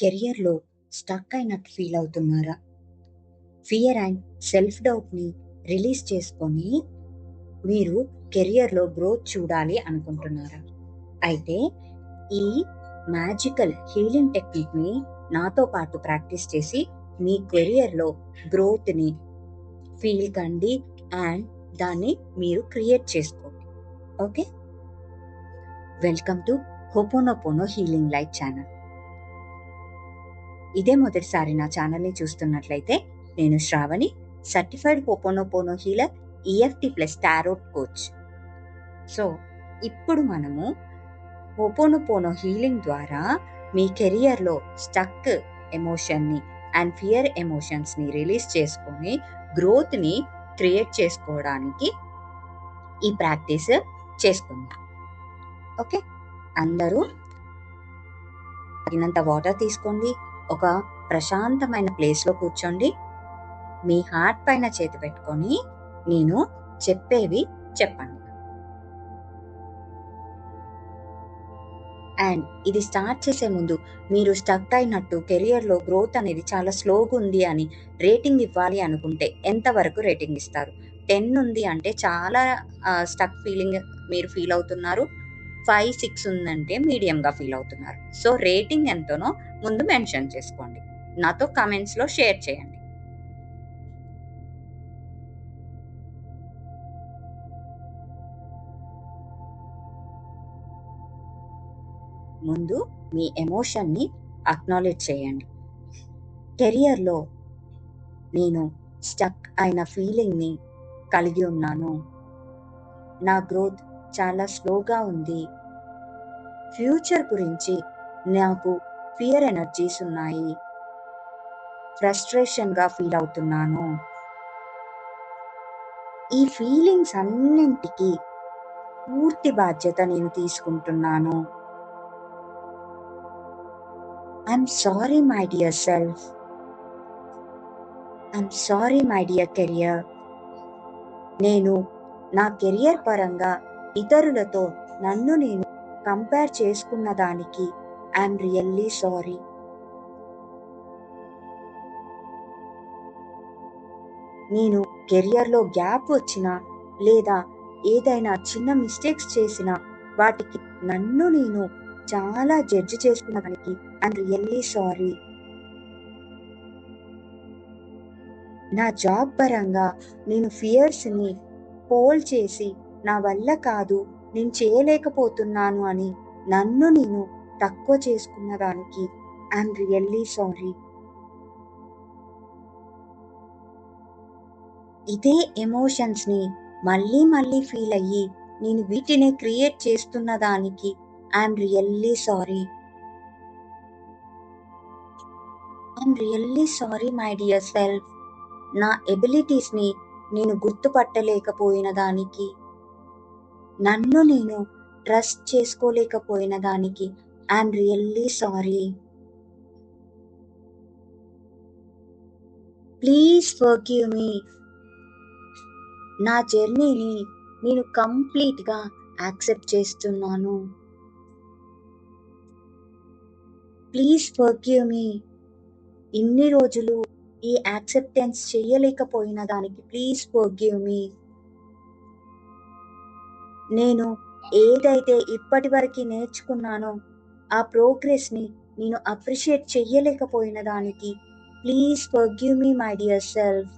కెరియర్లో స్టక్ అయినట్టు ఫీల్ అవుతున్నారా? ఫియర్ అండ్ సెల్ఫ్ డౌట్ని రిలీజ్ చేసుకొని మీరు కెరియర్లో గ్రోత్ చూడాలి అనుకుంటున్నారా? అయితే ఈ మ్యాజికల్ హీలింగ్ టెక్నిక్ని నాతో పాటు ప్రాక్టీస్ చేసి మీ కెరియర్లో గ్రోత్ని ఫీల్ కండి అండ్ దాన్ని మీరు క్రియేట్ చేసుకోండి. Okay, welcome to ho'oponopono healing light channel. ఇదే మొదటిసారి నా ఛానల్ని చూస్తున్నట్లయితే నేను Sravani, certified ho'oponopono healer, EFT plus tarot coach. So ఇప్పుడు మనము హోపోనోపోనో హీలింగ్ ద్వారా మీ కెరియర్లో స్టక్ ఎమోషన్ని అండ్ ఫియర్ ఎమోషన్స్ని రిలీజ్ చేసుకొని గ్రోత్ని క్రియేట్ చేసుకోవడానికి ఈ ప్రాక్టీస్ చేసుకుందాం. ఓకే, అందరూ తగినంత వాటర్ తీసుకోండి. ఒక ప్రశాంతమైన ప్లేస్లో కూర్చోండి. మీ హార్ట్ పైన చేతి పెట్టుకొని నేను చెప్పేవి చెప్పండి. అండ్ ఇది స్టార్ట్ చేసే ముందు మీరు స్టక్ అయినట్టు కెరియర్లో గ్రోత్ అనేది చాలా స్లోగా ఉంది అని రేటింగ్ ఇవ్వాలి అనుకుంటే ఎంతవరకు రేటింగ్ ఇస్తారు? 10 ఉంది అంటే చాలా స్టక్ ఫీలింగ్ మీరు ఫీల్ అవుతున్నారు. 5, 6 ఉందంటే మీడియంగా ఫీల్ అవుతున్నారు. సో రేటింగ్ ఎంతనో ముందు మెన్షన్ చేసుకోండి, నాతో కామెంట్స్లో షేర్ చేయండి. ముందు మీ ఎమోషన్ని అక్నాలెడ్జ్ చేయండి. కెరియర్లో నేను స్టక్ అయిన ఫీలింగ్ని కలిగి ఉన్నాను. నా గ్రోత్ చాలా స్లోగా ఉంది. ఫ్యూచర్ గురించి నాకు ఫియర్ ఎనర్జీస్ ఉన్నాయి. ఫ్రస్ట్రేషన్గా ఫీల్ అవుతున్నాను. ఈ ఫీలింగ్స్ అన్నింటికి పూర్తి బాధ్యత నేను తీసుకుంటున్నాను. I'm sorry my dear self. I'm sorry my dear career. నేను నా కెరియర్ పరంగా ఇతరులతో నన్ను నేను కంపేర్ చేసుకున్న దానికి ఐఎమ్ రియల్లీ సారీ. నేను కెరియర్లో గ్యాప్ వచ్చినా లేదా ఏదైనా చిన్న మిస్టేక్స్ చేసినా వాటికి నన్ను నేను చాలా జడ్జి చేసుకున్న దానికి ఐఎమ్ రియల్లీ సారీ. నా జాబ్ పరంగా నేను ఫియర్స్ని హోల్డ్ చేసి నా వల్ల కాదు, నేను చేయలేకపోతున్నాను అని నన్ను నేను తక్కువ చేసుకున్న దానికి ఐఎమ్ రియల్లీ సారీ. ఇదే ఎమోషన్స్ని మళ్ళీ మళ్ళీ ఫీల్ అయ్యి నేను వీటిని క్రియేట్ చేస్తున్న దానికి I'm really sorry. I'm really sorry my dear self. నా ఎబిలిటీస్ని నేను గుర్తుపట్టలేకపోయిన దానికి, నన్ను నేను ట్రస్ట్ చేసుకోలేకపోయిన దానికి I'm really sorry. Please forgive మీ. నా జర్నీని నేను కంప్లీట్గా యాక్సెప్ట్ చేస్తున్నాను. ప్లీజ్ ఫర్గివ్ మీ. ఇన్ని రోజులు ఈ యాక్సెప్టెన్స్ చేయలేకపోయిన దానికి ప్లీజ్ ఫర్గివ్ మీ. నేను ఏదైతే ఇప్పటి వరకు నేర్చుకున్నానో ఆ ప్రోగ్రెస్ని నేను అప్రిషియేట్ చెయ్యలేకపోయిన దానికి please forgive me my dear self.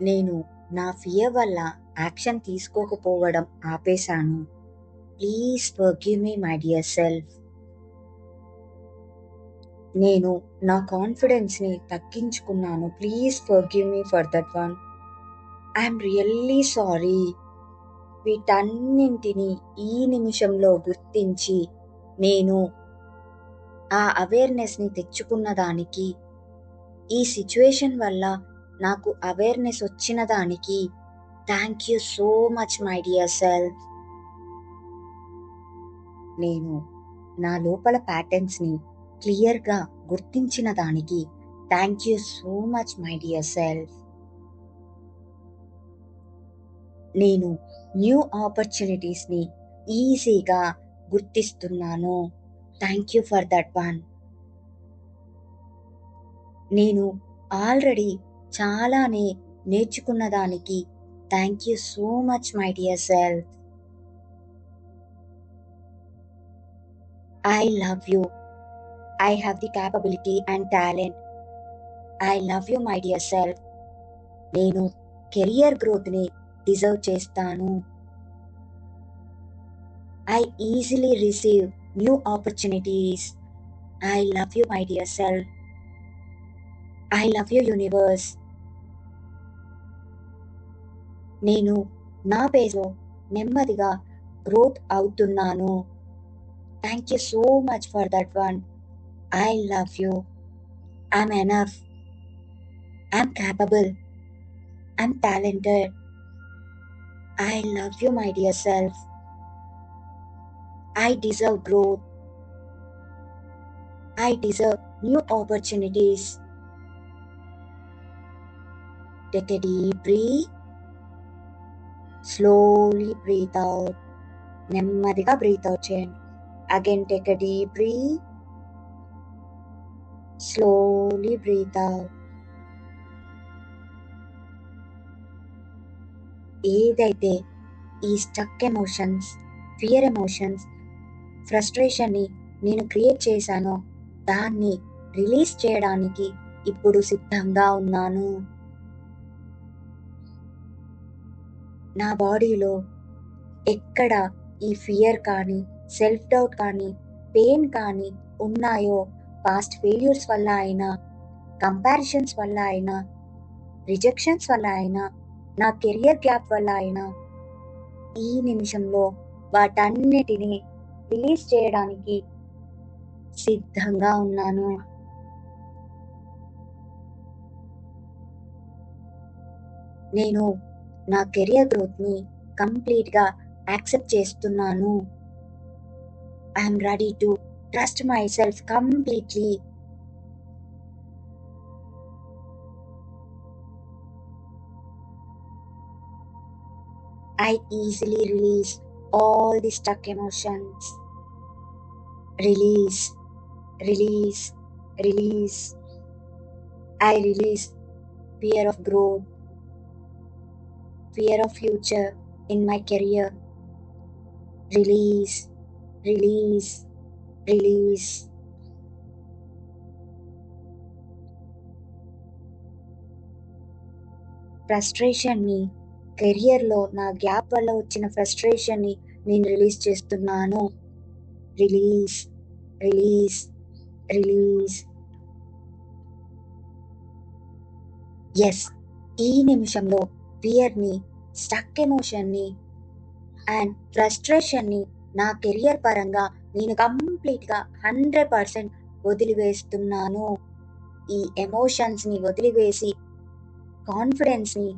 నేను నా ఫియర్ వల్ల యాక్షన్ తీసుకోకపోవడం ఆపేశాను. Please forgive me my dear self. నేను నా కాన్ఫిడెన్స్ని తగ్గించుకున్నాను. Please forgive me for that one. I'm really sorry. వీటన్నింటినీ ఈ నిమిషంలో గుర్తించి నేను ఆ అవేర్నెస్ని తెచ్చుకున్న దానికి, ఈ సిచ్యువేషన్ వల్ల నాకు అవేర్నెస్ వచ్చిన దానికి thank you so much my dear self. నేను నా లోపల ప్యాటర్న్స్ని క్లియర్గా గుర్తించిన దానికి thank you so much my dear self. నేను న్యూ ఆపర్చునిటీస్ని ఈజీగా గుర్తిస్తున్నాను. Thank you for that one. నేను ఆల్రెడీ చాలానే నేర్చుకున్న దానికి thank you so much my dear self. I love you. I have the capability and talent. I love you my dear self. నేను career గ్రోత్ని డిజర్వ్ చేస్తాను. I easily receive new opportunities. I love you, my dear self. I love you, universe. నేను నా పేరులో నెమ్మదిగా growth అవుతున్నాను. Thank you so much for that one. I love you. I'm enough. I'm capable. I'm talented. I love you, my dear self. I deserve growth. I deserve new opportunities. Take a deep breath. Slowly breathe out. నెమ్మదిగా breathe out చేయండి. Again take a deep breath. Slowly breathe out. ఏదైతే ఈ stuck emotions, fear emotions, ఫ్రస్ట్రేషన్ని నేను create చేశానో దాన్ని release చేయడానికి ఇప్పుడు సిద్ధంగా ఉన్నాను. నా బాడీలో ఎక్కడ ఈ ఫియర్ కానీ, సెల్ఫ్ డౌట్ కానీ, పెయిన్ కానీ ఉన్నాయో, పాస్ట్ ఫెయిల్యూర్స్ వల్ల అయినా, కంపారిజన్స్ వల్ల అయినా, రిజెక్షన్స్ వల్ల అయినా, నా కెరియర్ గ్యాప్ వల్ల అయినా, ఈ నిమిషంలో వాటన్నిటినీ రిలీజ్ చేయడానికి సిద్ధంగా ఉన్నాను. నేను నా కెరియర్ గ్రోత్ని కంప్లీట్గా యాక్సెప్ట్ చేస్తున్నాను. I'm ready to trust my self completely. I easily release all the stuck emotions. Release, release, release. I release fear of growth, fear of future in my career. Release, release, release. ఫ్రస్ట్రేషన్ని, కెరియర్లో నా gap వల్ల వచ్చిన ఫ్రస్ట్రేషన్ని నేను release చేస్తున్నాను. Release, release, release. Yes, ఈ నిమిషంలో ఫియర్ని, stuck ఎమోషన్ని and ఫ్రస్ట్రేషన్ని నా కెరియర్ పరంగా నేను కంప్లీట్గా 100% వదిలివేస్తున్నాను. ఈ ఎమోషన్స్ని వదిలివేసి కాన్ఫిడెన్స్ని,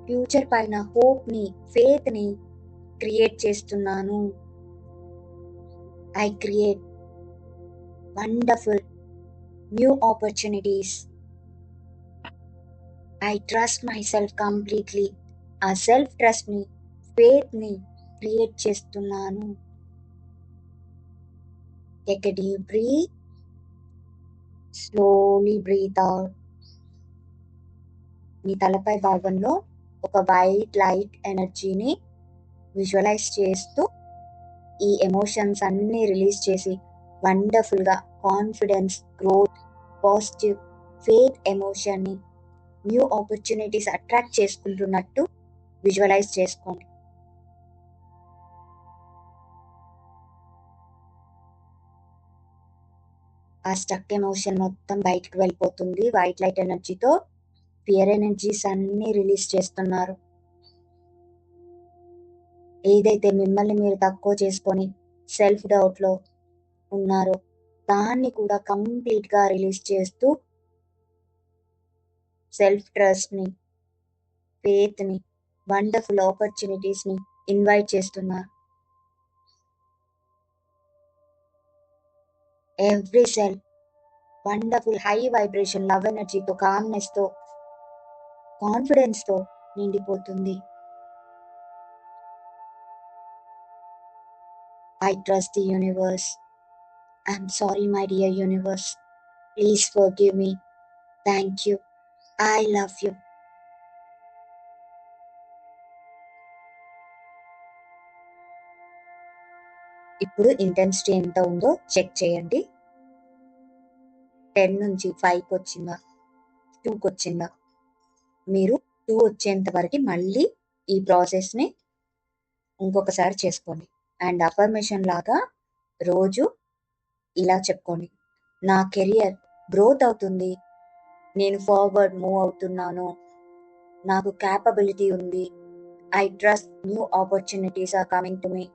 ఫ్యూచర్ పైన హోప్ని, ఫేత్ని క్రియేట్ చేస్తున్నాను. I create wonderful new opportunities. I trust my self completely. ఆ సెల్ఫ్ ట్రస్ట్ని, ఫేత్ని క్రియేట్ చేస్తున్నాను. Take a deep breath. Slowly breathe out. మీ తలపై భాగంలో ఒక వైట్ లైట్ ఎనర్జీని విజువలైజ్ చేస్తూ ఈ ఎమోషన్స్ అన్నీ రిలీజ్ చేసి వండర్ఫుల్గా కాన్ఫిడెన్స్, గ్రోత్, పాజిటివ్, ఫేత్ ఎమోషన్ని, న్యూ ఆపర్చునిటీస్ అట్రాక్ట్ చేసుకుంటున్నట్టు విజువలైజ్ చేసుకోండి. ఆ స్టక్ ఎమోషన్ మొత్తం బయటకు వెళ్ళిపోతుంది. వైట్ లైట్ ఎనర్జీతో ఫియర్ ఎనర్జీస్ అన్నీ రిలీజ్ చేస్తున్నారు. ఏదైతే మిమ్మల్ని మీరు తక్కువ చేసుకొని సెల్ఫ్ డౌట్లో ఉన్నారో దాన్ని కూడా కంప్లీట్గా రిలీజ్ చేస్తూ సెల్ఫ్ ట్రస్ట్ని, ఫేత్ని, వండర్ఫుల్ ఆపర్చునిటీస్ని ఇన్వైట్ చేస్తున్నారు. Every cell wonderful high vibration love ఎనర్జీతో, కామ్నెస్తో, కాన్ఫిడెన్స్తో నిండిపోతుంది. I trust the universe. I'm sorry, my dear universe. Please forgive me. Thank you. I love you. ఇప్పుడు ఇంటెన్సిటీ ఎంత ఉందో చెక్ చేయండి. 10 నుంచి 5కి వచ్చిందా, 2కి వచ్చిందా? మీరు 2 వచ్చేంత వరకు మళ్ళీ ఈ ప్రాసెస్ని ఇంకొకసారి చేసుకోండి. అండ్ అఫర్మేషన్ లాగా రోజు ఇలా చెప్పుకోండి, నా కెరియర్ గ్రోత్ అవుతుంది, నేను ఫార్వర్డ్ మూవ్ అవుతున్నాను, నాకు క్యాపబిలిటీ ఉంది, I trust new opportunities are coming to me.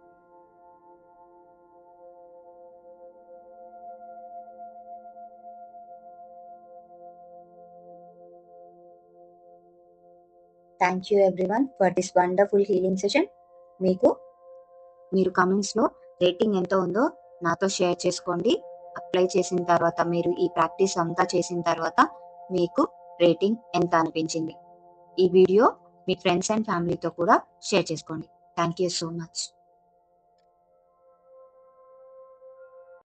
Thank you everyone for this wonderful healing session. మీరు కమెంట్స్లో రేటింగ్ ఎంత ఉందో నాతో షేర్ చేసుకోండి. అప్లై చేసిన తర్వాత, మీరు ఈ ప్రాక్టీస్ అంతా చేసిన తర్వాత మీకు రేటింగ్ ఎంత అనిపించింది. ఈ వీడియో మీ ఫ్రెండ్స్ అండ్ ఫ్యామిలీతో కూడా షేర్ చేసుకోండి. Thank you so much.